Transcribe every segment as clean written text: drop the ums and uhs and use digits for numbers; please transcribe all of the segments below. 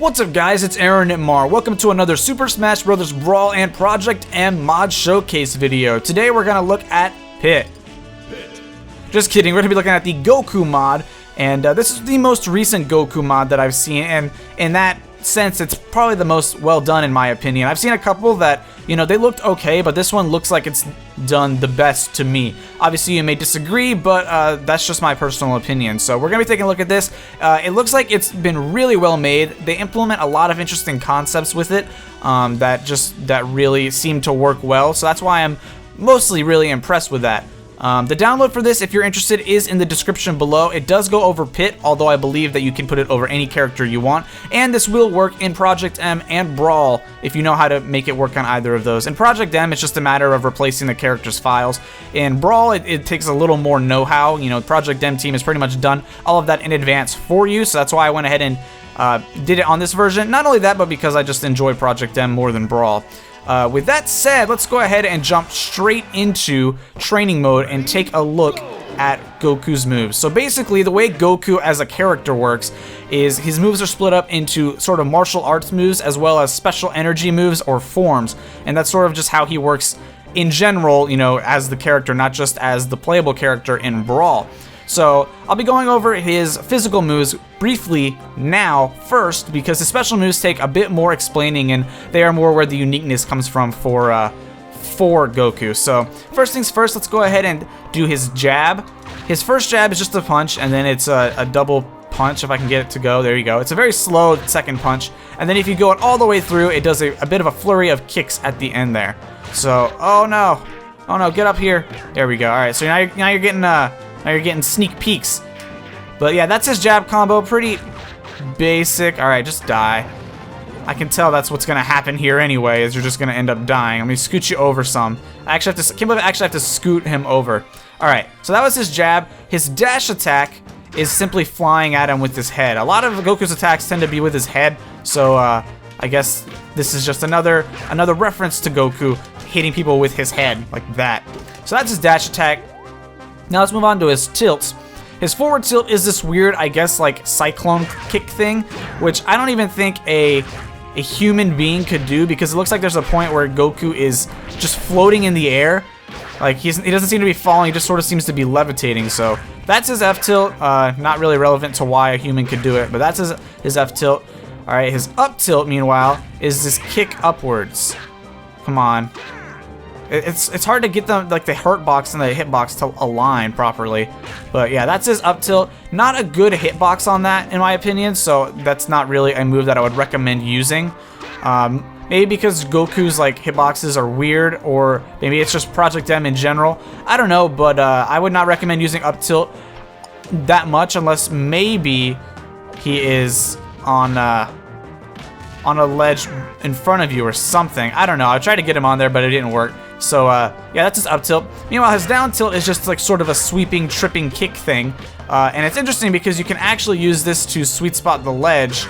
What's up guys, it's Aaronitmar. Welcome to another Super Smash Bros. Brawl and Project M mod showcase video. Today we're gonna look at Pit. Just kidding, we're gonna be looking at the Goku mod, and this is the most recent Goku mod that I've seen, and in that sense it's probably the most well done in my opinion. I've seen a couple that, you know, they looked okay, but this one looks like it's done the best to me. Obviously you may disagree, but that's just my personal opinion. So we're gonna be taking a look at this. It looks like it's been really well made. They implement a lot of interesting concepts with it that really seem to work well, so that's why I'm mostly really impressed with that. The download for this, if you're interested, is in the description below. It does go over Pit, although I believe that you can put it over any character you want. And this will work in Project M and Brawl if you know how to make it work on either of those. In Project M, it's just a matter of replacing the character's files. In Brawl, it takes a little more know-how. You know, the Project M team has pretty much done all of that in advance for you, so that's why I went ahead and did it on this version. Not only that, but because I just enjoy Project M more than Brawl. With that said, let's go ahead and jump straight into training mode and take a look at Goku's moves. So basically, the way Goku as a character works is his moves are split up into sort of martial arts moves as well as special energy moves or forms, and that's sort of just how he works in general, you know, as the character, not just as the playable character in Brawl. So I'll be going over his physical moves briefly now first, because his special moves take a bit more explaining and they are more where the uniqueness comes from for Goku. So first things first, let's go ahead and do his jab. His first jab is just a punch, and then it's a double punch if I can get it to go. There you go. It's a very slow second punch, and then if you go it all the way through, it does a bit of a flurry of kicks at the end there. So, oh no, get up here. There we go. All right, so now you're getting sneak peeks. But yeah, that's his jab combo. Pretty basic. Alright, just die. I can tell that's what's gonna happen here anyway, is you're just gonna end up dying. Let me scoot you over some. I can't believe I actually have to scoot him over. Alright, so that was his jab. His dash attack is simply flying at him with his head. A lot of Goku's attacks tend to be with his head, so I guess this is just another reference to Goku hitting people with his head, like that. So that's his dash attack. Now let's move on to his tilts. His forward tilt is this weird, I guess, like cyclone kick thing, which I don't even think a human being could do, because it looks like there's a point where Goku is just floating in the air. Like he doesn't seem to be falling, he just sort of seems to be levitating. So that's his F tilt. Not really relevant to why a human could do it, but that's his F tilt. All right, his up tilt, meanwhile, is this kick upwards. Come on. It's hard to get them, like the hurt box and the hitbox to align properly. But yeah, that's his up tilt. Not a good hitbox on that, in my opinion, so that's not really a move that I would recommend using. Maybe because Goku's like hitboxes are weird, or maybe it's just Project M in general. I don't know, but I would not recommend using up tilt that much unless maybe he is on a ledge in front of you or something. I don't know. I tried to get him on there, but it didn't work. So, yeah, that's his up tilt. Meanwhile, his down tilt is just like sort of a sweeping, tripping kick thing. And it's interesting because you can actually use this to sweet spot the ledge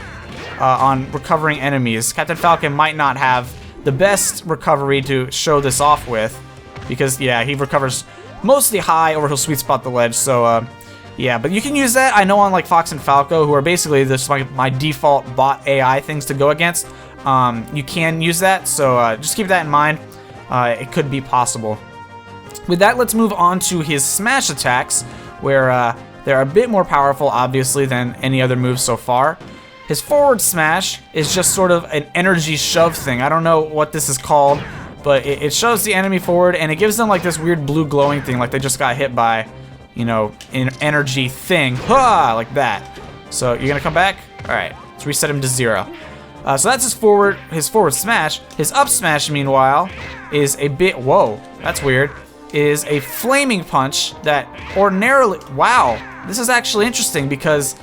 on recovering enemies. Captain Falcon might not have the best recovery to show this off with, because, yeah, he recovers mostly high, or he'll sweet spot the ledge. So, yeah, but you can use that. I know on like Fox and Falco, who are basically just like my default bot AI things to go against, you can use that. So just keep that in mind. It could be possible. With that, let's move on to his smash attacks, where they're a bit more powerful, obviously, than any other moves so far. His forward smash is just sort of an energy shove thing. I don't know what this is called, but it shoves the enemy forward, and it gives them like this weird blue glowing thing, like they just got hit by, you know, an energy thing. Ha! Like that. So you're gonna come back? Alright, let's reset him to 0. So that's his forward smash. His up smash, meanwhile, is a bit, whoa, that's weird, is a flaming punch that ordinarily, wow, this is actually interesting, because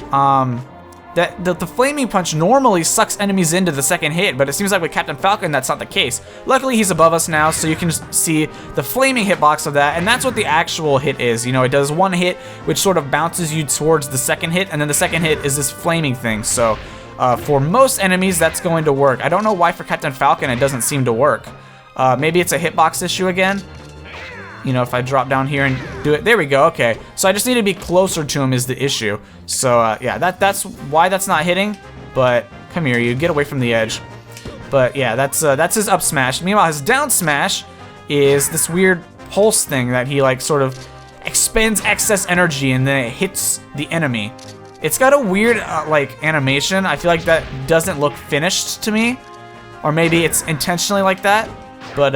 the flaming punch normally sucks enemies into the second hit, but it seems like with Captain Falcon that's not the case. Luckily he's above us now, so you can see the flaming hitbox of that, and that's what the actual hit is. You know, it does one hit which sort of bounces you towards the second hit, and then the second hit is this flaming thing. So for most enemies that's going to work. I don't know why for Captain Falcon it doesn't seem to work. Maybe it's a hitbox issue again. You know, if I drop down here and do it, there we go, okay. So I just need to be closer to him is the issue. So yeah, that's why that's not hitting, but Come here, you get away from the edge. But yeah, that's his up smash. Meanwhile, his down smash is this weird pulse thing that he like sort of expends excess energy and then it hits the enemy. It's got a weird like animation. I feel like that doesn't look finished to me, or maybe it's intentionally like that. But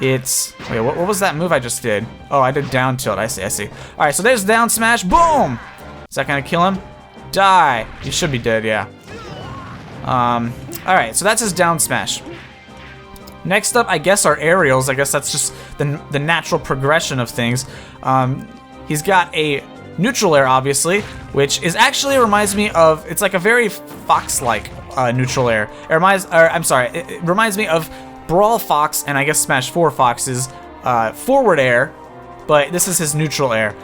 it's wait, what was that move I just did? Oh, I did down tilt. I see. All right, so there's down smash. Boom. Is that gonna kill him? Die. He should be dead. Yeah. All right, so that's his down smash. Next up, I guess, are aerials. I guess that's just the natural progression of things. He's got a neutral air, obviously, which is actually reminds me of, it's like a very Fox-like neutral air. It reminds me of Brawl Fox and I guess Smash 4 Fox's forward air, but this is his neutral air.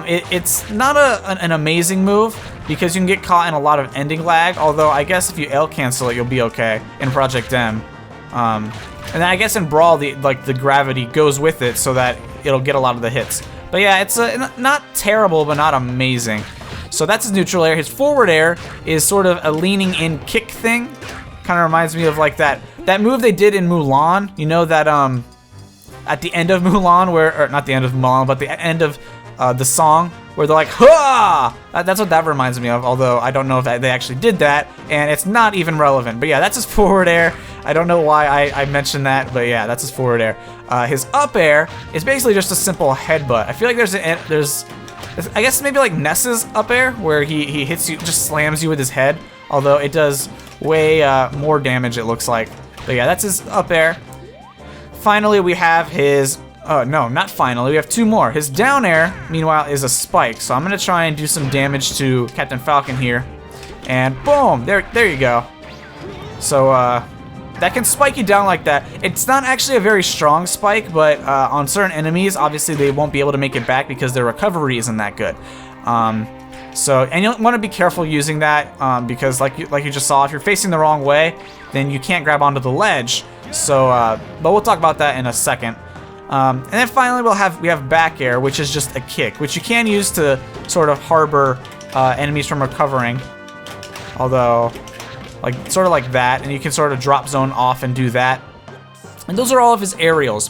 It's not an amazing move because you can get caught in a lot of ending lag, although I guess if you L cancel it, you'll be okay in Project M. And then I guess in Brawl, the gravity goes with it so that it'll get a lot of the hits. But yeah, it's not terrible, but not amazing. So that's his neutral air. His forward air is sort of a leaning in kick thing. Kind of reminds me of like that move they did in Mulan. You know that at the end of Mulan, or not the end of Mulan, but the end of the song, where they're like, "Ha!" That's what that reminds me of, although I don't know if they actually did that, and it's not even relevant. But yeah, that's his forward air. I don't know why I mentioned that, but yeah, that's his forward air. His up air is basically just a simple headbutt. I feel like there's I guess maybe like Ness's up air, where he hits you, just slams you with his head, although it does way more damage, it looks like. But yeah, that's his up air. Finally, we have his... Oh, no, not finally. We have two more. His down air, meanwhile, is a spike. So I'm going to try and do some damage to Captain Falcon here. And boom! There you go. So, that can spike you down like that. It's not actually a very strong spike, but on certain enemies, obviously, they won't be able to make it back because their recovery isn't that good. And you'll want to be careful using that because, like you just saw, if you're facing the wrong way, then you can't grab onto the ledge. So, but we'll talk about that in a second. And then finally, we have back air, which is just a kick, which you can use to sort of harbor enemies from recovering. Although, sort of like that, and you can sort of drop zone off and do that. And those are all of his aerials.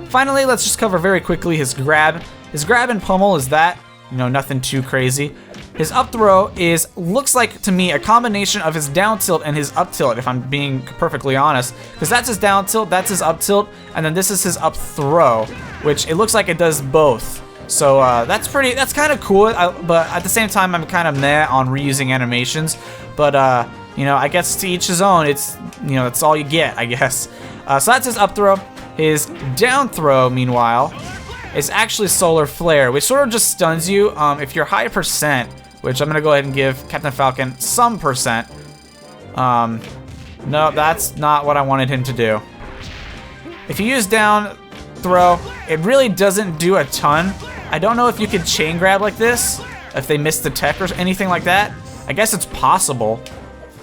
Finally, let's just cover very quickly his grab. His grab and pummel is that, you know, nothing too crazy. His up throw looks like to me a combination of his down tilt and his up tilt, if I'm being perfectly honest. Because that's his down tilt, that's his up tilt, and then this is his up throw, which it looks like it does both. So that's kind of cool, but at the same time I'm kind of meh on reusing animations. But you know, I guess to each his own. It's, you know, that's all you get, I guess. So that's his up throw. His down throw, meanwhile, is actually Solar Flare, which sort of just stuns you if you're high percent, which I'm gonna go ahead and give Captain Falcon some percent. No, that's not what I wanted him to do. If you use down throw, it really doesn't do a ton. I don't know if you could chain grab like this, if they missed the tech or anything like that. I guess it's possible.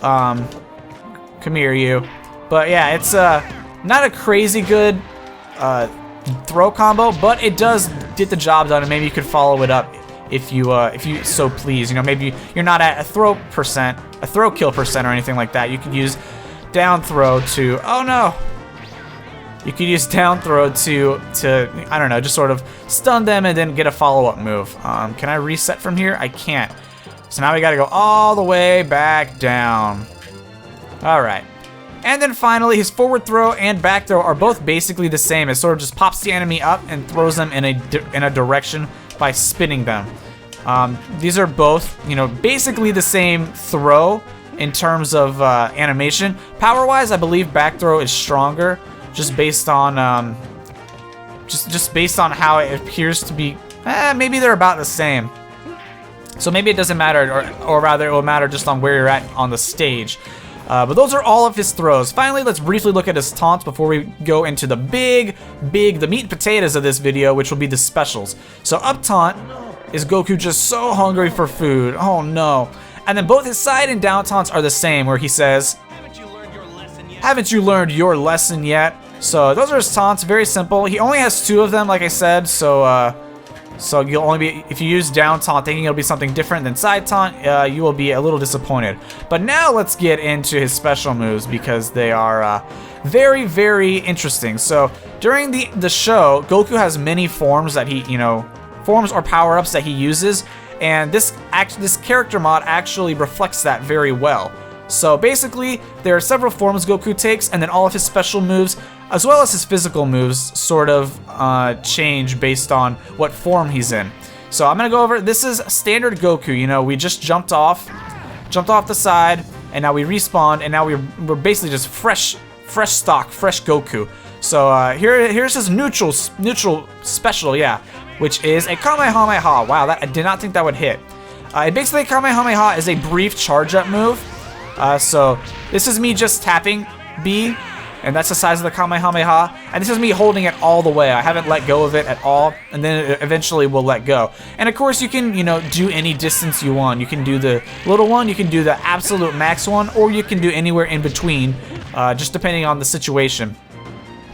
Come here, you. But yeah, it's not a crazy good throw combo, but it does get the job done, and maybe you could follow it up if you so please. You know, maybe you're not at a throw kill percent or anything like that. You could use down throw to, oh no, you could use down throw to I don't know, just sort of stun them and then get a follow-up move. Can I reset from here? I can't. So now we gotta go all the way back down. All right. And then finally, his forward throw and back throw are both basically the same. It sort of just pops the enemy up and throws them in a direction by spinning them. These are both, you know, basically the same throw in terms of animation. Power-wise, I believe back throw is stronger, just based on just based on how it appears to be. Maybe they're about the same. So maybe it doesn't matter, or rather, it will matter just on where you're at on the stage. But those are all of his throws. Finally, let's briefly look at his taunts before we go into the the meat and potatoes of this video, which will be the specials. So up taunt is Goku just so hungry for food. Oh no. And then both his side and down taunts are the same, where he says, "Haven't you learned your lesson yet?" Haven't you learned your lesson yet? So those are his taunts, very simple. He only has 2 of them, like I said, so So you'll only be, if you use down taunt thinking it'll be something different than side taunt, you will be a little disappointed. But now let's get into his special moves because they are very, very interesting. So during the show, Goku has many forms that he, forms or power-ups that he uses, and this character mod actually reflects that very well. So basically, there are several forms Goku takes, and then all of his special moves, as well as his physical moves, sort of change based on what form he's in. So I'm gonna go over, this is standard Goku, we just jumped off the side, and now we respawned, and now we're basically just fresh stock, fresh Goku. So here's his neutral special, yeah, which is a Kamehameha. Wow, I did not think that would hit. Basically, Kamehameha is a brief charge-up move. So this is me just tapping B, and that's the size of the Kamehameha, and this is me holding it all the way. I haven't let go of it at all, and then it eventually will let go. And of course you can, do any distance you want. You can do the little one, you can do the absolute max one, or you can do anywhere in between, just depending on the situation.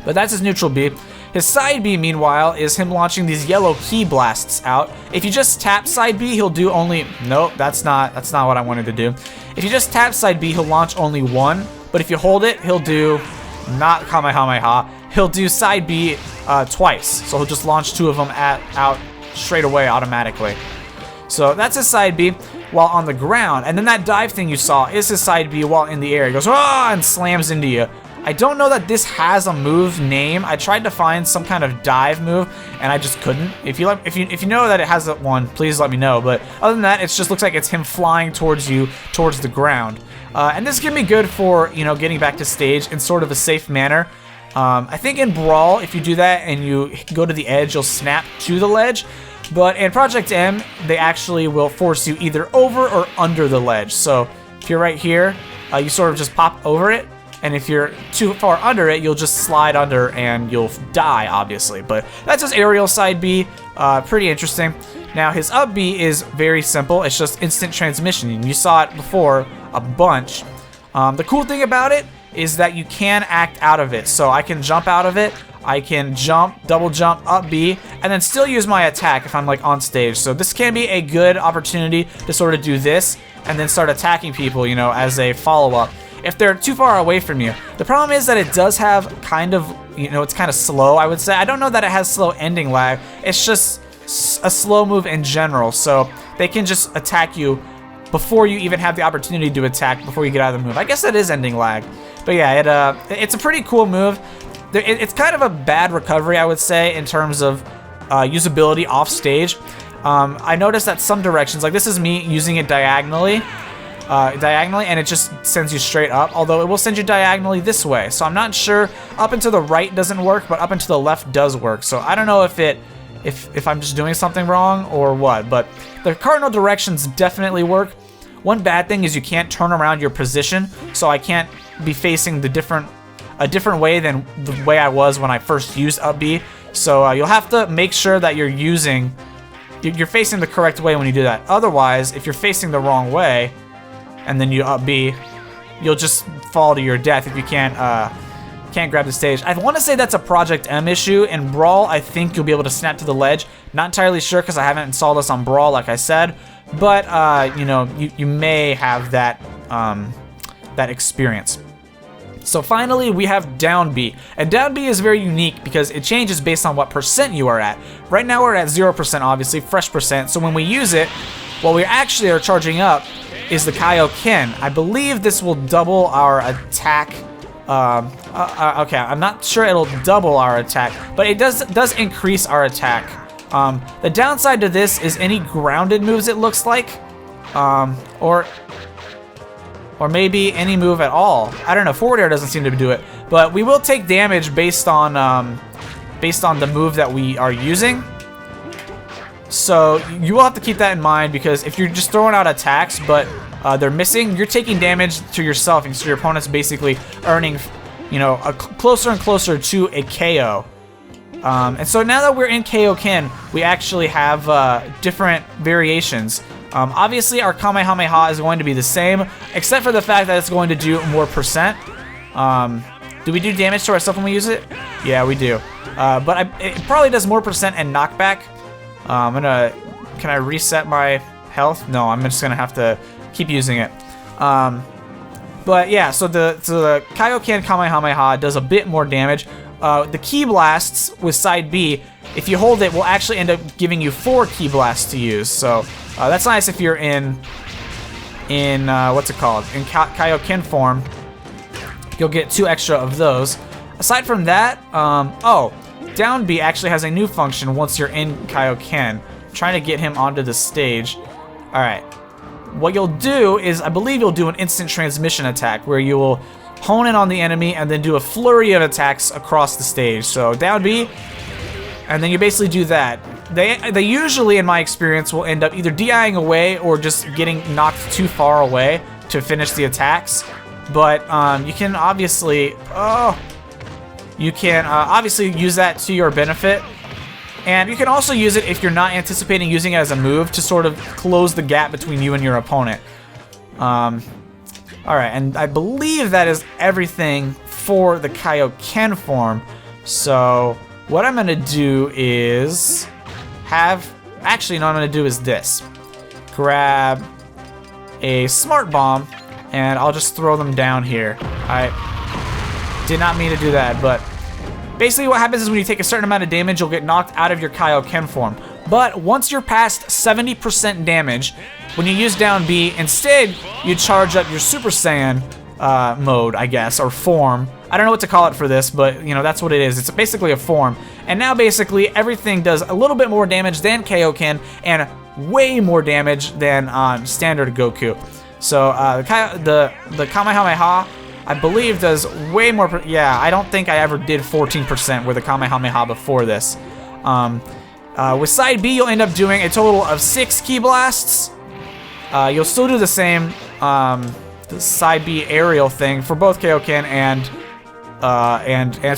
But that's his neutral B. His side B, meanwhile, is him launching these yellow ki blasts out. If you just tap side B, he'll do only... Nope, that's not what I wanted to do. If you just tap side B, he'll launch only one. But if you hold it, he'll do... Not Kamehameha. He'll do side B twice. So he'll just launch two of them out straight away automatically. So that's his side B while on the ground. And then that dive thing you saw is his side B while in the air. He goes, ah, and slams into you. I don't know that this has a move name. I tried to find some kind of dive move, and I just couldn't. If you know that it has one, please let me know. But other than that, it just looks like it's him flying towards you, towards the ground. And this can be good for, getting back to stage in sort of a safe manner. I think in Brawl, if you do that and you go to the edge, you'll snap to the ledge. But in Project M, they actually will force you either over or under the ledge. So if you're right here, you sort of just pop over it. And if you're too far under it, you'll just slide under and you'll die, obviously. But that's his aerial side B. Pretty interesting. Now, his up B is very simple. It's just instant transmission. And you saw it before a bunch. The cool thing about it is that you can act out of it. So I can jump out of it. I can jump, double jump, up B, and then still use my attack if I'm like on stage. So this can be a good opportunity to sort of do this and then start attacking people, as a follow-up if they're too far away from you. The problem is that it does have kind of, it's kind of slow, I would say. I don't know that it has slow ending lag. It's just a slow move in general. So they can just attack you before you even have the opportunity to attack, before you get out of the move. I guess that is ending lag. But yeah, it's a pretty cool move. It's kind of a bad recovery, I would say, in terms of usability off stage. I noticed that some directions, like this is me using it diagonally, and it just sends you straight up, although it will send you diagonally this way. So I'm not sure. Up and to the right doesn't work, but up and to the left does work. So I don't know if I'm just doing something wrong or what, but the cardinal directions definitely work. One bad thing is you can't turn around your position, so I can't be facing a different way than the way I was when I first used up B. So you'll have to make sure that you're facing the correct way when you do that. Otherwise, if you're facing the wrong way and then you up B, you'll just fall to your death if you can't grab the stage. I want to say that's a Project M issue. In Brawl, I think you'll be able to snap to the ledge. Not entirely sure because I haven't installed this on Brawl, like I said. But you may have that experience. So finally, we have down B. And down B is very unique because it changes based on what percent you are at. Right now we're at 0%, obviously, fresh percent. So when we use it, what we actually are charging up is the Kaioken. I believe this will double our attack. Okay, I'm not sure it'll double our attack, but it does increase our attack. The downside to this is any grounded moves, it looks like, or maybe any move at all. I don't know. Forward air doesn't seem to do it, but we will take damage based on the move that we are using. So you will have to keep that in mind, because if you're just throwing out attacks but they're missing, you're taking damage to yourself, and so your opponent's basically earning, closer and closer to a KO. And so now that we're in Kaioken, we actually have different variations. Obviously, our Kamehameha is going to be the same, except for the fact that it's going to do more percent. Do we do damage to ourselves when we use it? Yeah, we do. But it probably does more percent and knockback. Can I reset my health? No, I'm just gonna have to keep using it. But yeah, so the Kaioken Kamehameha does a bit more damage. The Ki Blasts with side B, if you hold it, will actually end up giving you 4 Ki Blasts to use. So that's nice if you're in what's it called? In Kaioken form. You'll get 2 extra of those. Aside from that, down B actually has a new function once you're in Kaioken. I'm trying to get him onto the stage. Alright. What you'll do is, I believe you'll do an instant transmission attack where you will hone in on the enemy and then do a flurry of attacks across the stage. So down B, and then you basically do that. They usually, in my experience, will end up either DIing away or just getting knocked too far away to finish the attacks. But you can obviously, obviously use that to your benefit. And you can also use it if you're not anticipating using it as a move to sort of close the gap between you and your opponent. Alright, and I believe that is everything for the Kaioken form. So what I'm going to do is actually, no, I'm going to do is this. Grab a Smart Bomb, and I'll just throw them down here. I did not mean to do that, but basically what happens is when you take a certain amount of damage, you'll get knocked out of your Kaioken form. But once you're past 70% damage, when you use down B, instead you charge up your Super Saiyan mode, I guess, or form. I don't know what to call it for this, but you know, that's what it is. It's basically a form. And now basically everything does a little bit more damage than Kaioken and way more damage than standard Goku. So the Kamehameha, I believe, does way more. Yeah, I don't think I ever did 14% with a Kamehameha before this. With side B, you'll end up doing a total of 6 Ki Blasts. You'll still do the same the side B aerial thing for both Kaioken and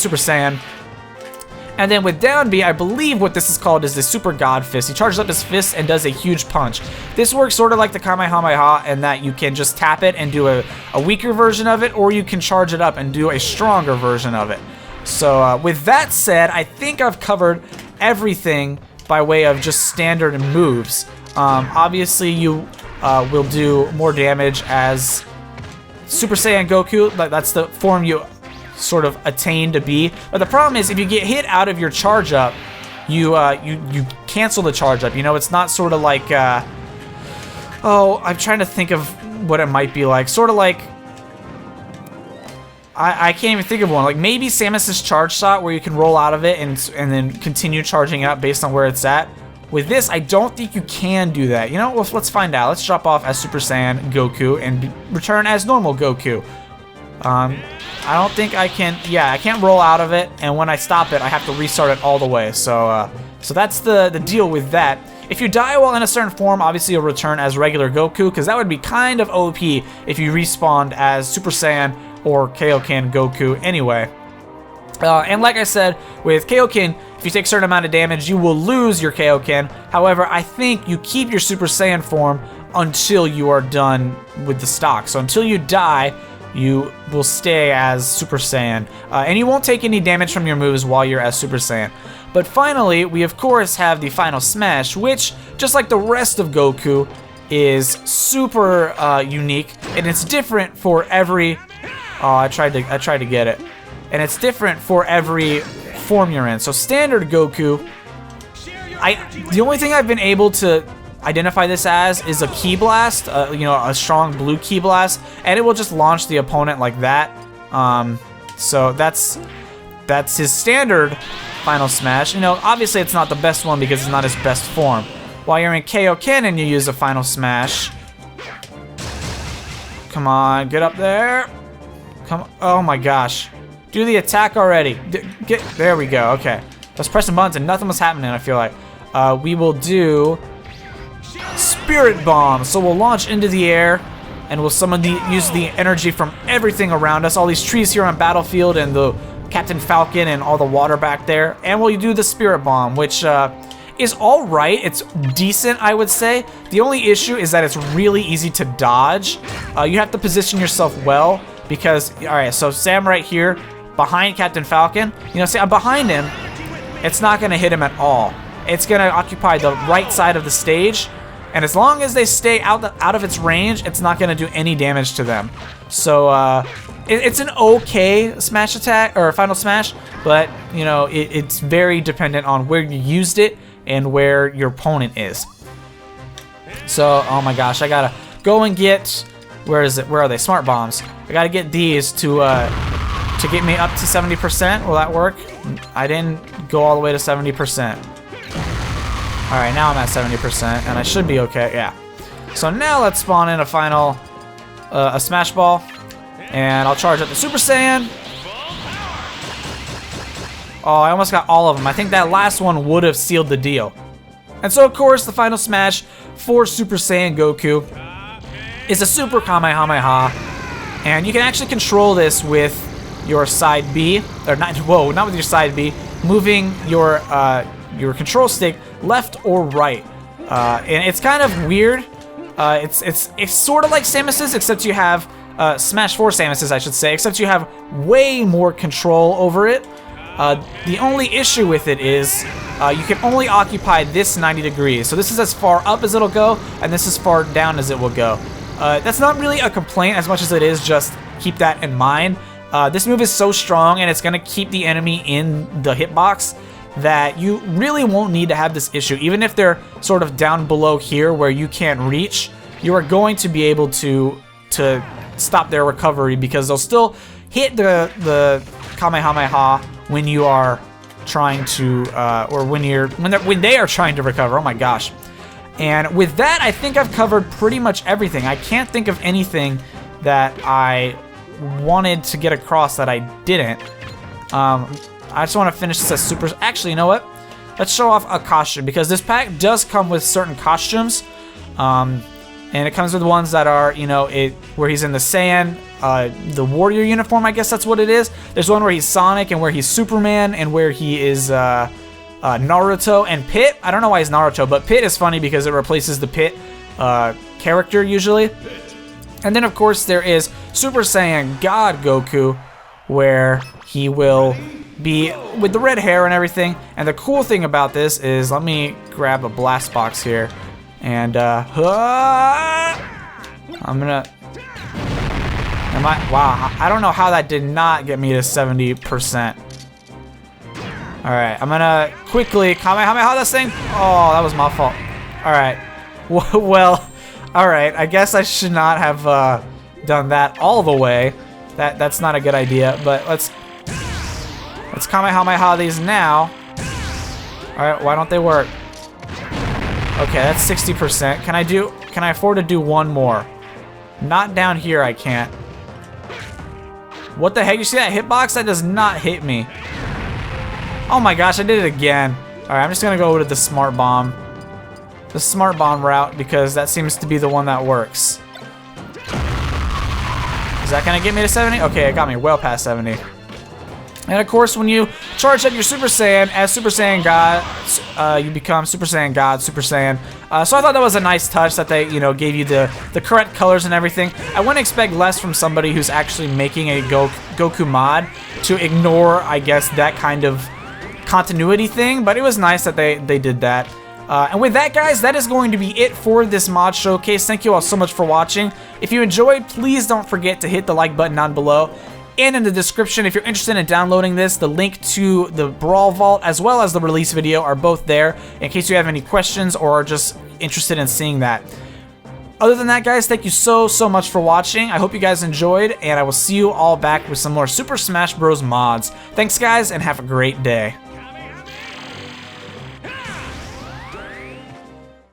Super Saiyan. And then with down B, I believe what this is called is the Super God Fist. He charges up his fist and does a huge punch. This works sort of like the Kamehameha in that you can just tap it and do a weaker version of it, or you can charge it up and do a stronger version of it. So with that said, I think I've covered everything by way of just standard moves. Obviously, you will do more damage as Super Saiyan Goku. That's the form you sort of attain to be. But the problem is, if you get hit out of your charge up, you cancel the charge up. You know, it's not sort of like I'm trying to think of what it might be like. Sort of like I can't even think of one. Like maybe Samus's charge shot, where you can roll out of it and then continue charging it up based on where it's at. With this, I don't think you can do that. You know, well, let's find out. Let's drop off as Super Saiyan Goku and return as normal Goku. I don't think I can. Yeah, I can't roll out of it, and when I stop it, I have to restart it all the way. So that's the deal with that. If you die while in a certain form, obviously you'll return as regular Goku, because that would be kind of OP if you respawned as Super Saiyan or Kaioken Goku anyway. And like I said, with Kaioken, if you take a certain amount of damage, you will lose your Kaioken. However, I think you keep your Super Saiyan form until you are done with the stock. So until you die, you will stay as Super Saiyan. And you won't take any damage from your moves while you're as Super Saiyan. But finally, we of course have the Final Smash, which, just like the rest of Goku, is super unique. And it's different for every... Oh, I tried to get it. And it's different for every form you're in. So standard Goku, the only thing I've been able to identify this as is a Ki Blast, you know, a strong blue Ki Blast, and it will just launch the opponent like that. So that's his standard Final Smash. You know, obviously it's not the best one because it's not his best form. While you're in Kaioken and you use a Final Smash, come on, get up there. Come on. Oh my gosh. Do the attack already. There we go. Okay. I was pressing buttons and nothing was happening, I feel like. We will do Spirit Bomb. So we'll launch into the air and we'll use the energy from everything around us. All these trees here on Battlefield and the Captain Falcon and all the water back there. And we'll do the Spirit Bomb, which is alright. It's decent, I would say. The only issue is that it's really easy to dodge. You have to position yourself well because, alright, so Sam right here, behind Captain Falcon, you know, see, I'm behind him, it's not going to hit him at all. it's going to occupy the right side of the stage. And as long as they stay out of its range, it's not going to do any damage to them. So it's an okay smash attack, or final smash, but you know, it's very dependent on where you used it and where your opponent is. So, oh my gosh, I gotta go and get, where is it? Where are they? Smart bombs. I gotta get these to get me up to 70%. Will that work? I didn't go all the way to 70%. All right, now I'm at 70%, and I should be okay. Yeah. So now let's spawn in a final, a Smash Ball, and I'll charge up the Super Saiyan. Oh, I almost got all of them. I think that last one would have sealed the deal. And so, of course, the final smash for Super Saiyan Goku is a Super Kamehameha, and you can actually control this with your side B, or not. Whoa, not with your side B. Moving your control stick left or right, and it's kind of weird. It's sort of like Samus's, except you have Smash 4 Samus's, I should say, except you have way more control over it. The only issue with it is you can only occupy this 90 degrees. So this is as far up as it'll go, and this is far down as it will go. That's not really a complaint as much as it is just keep that in mind. This move is so strong, and it's going to keep the enemy in the hitbox that you really won't need to have this issue. Even if they're sort of down below here where you can't reach, you are going to be able to stop their recovery, because they'll still hit the Kamehameha when you are trying to, or when they are trying to recover. Oh my gosh! And with that, I think I've covered pretty much everything. I can't think of anything that I wanted to get across that I didn't. I just want to finish this as super. Actually, you know what? Let's show off a costume, because this pack does come with certain costumes. And it comes with ones that are, you know, where he's in the Saiyan, the warrior uniform, I guess that's what it is. There's one where he's Sonic, and where he's Superman, and where he is Naruto and Pit. I don't know why he's Naruto, but Pit is funny because it replaces the Pit character usually. And then, of course, there is Super Saiyan God Goku, where he will be with the red hair and everything. And the cool thing about this is, let me grab a blast box here. And I'm gonna. Wow, I don't know how that did not get me to 70%. All right, I'm gonna quickly Kamehameha this thing. Oh, that was my fault. All right, well, all right. I guess I should not have done that all the way. That's not a good idea. But let's Kamehameha these now. All right, why don't they work? Okay, that's 60%. Can I afford to do one more? Not down here, I can't. What the heck? You see that hitbox? That does not hit me. Oh my gosh, I did it again. Alright, I'm just gonna go to the smart bomb. The smart bomb route, because that seems to be the one that works. Is that gonna get me to 70? Okay, it got me well past 70. And of course, when you charge up your Super Saiyan as Super Saiyan God, you become Super Saiyan God, Super Saiyan. So I thought that was a nice touch that they, you know, gave you the correct colors and everything. I wouldn't expect less from somebody who's actually making a Goku mod to ignore, I guess, that kind of continuity thing. But it was nice that they did that. And with that, guys, that is going to be it for this mod showcase. Thank you all so much for watching. If you enjoyed, please don't forget to hit the like button down below. And in the description, if you're interested in downloading this, the link to the Brawl Vault as well as the release video are both there in case you have any questions or are just interested in seeing that. Other than that, guys, thank you so much for watching. I hope you guys enjoyed, and I will see you all back with some more Super Smash Bros. Mods. Thanks, guys, and have a great day.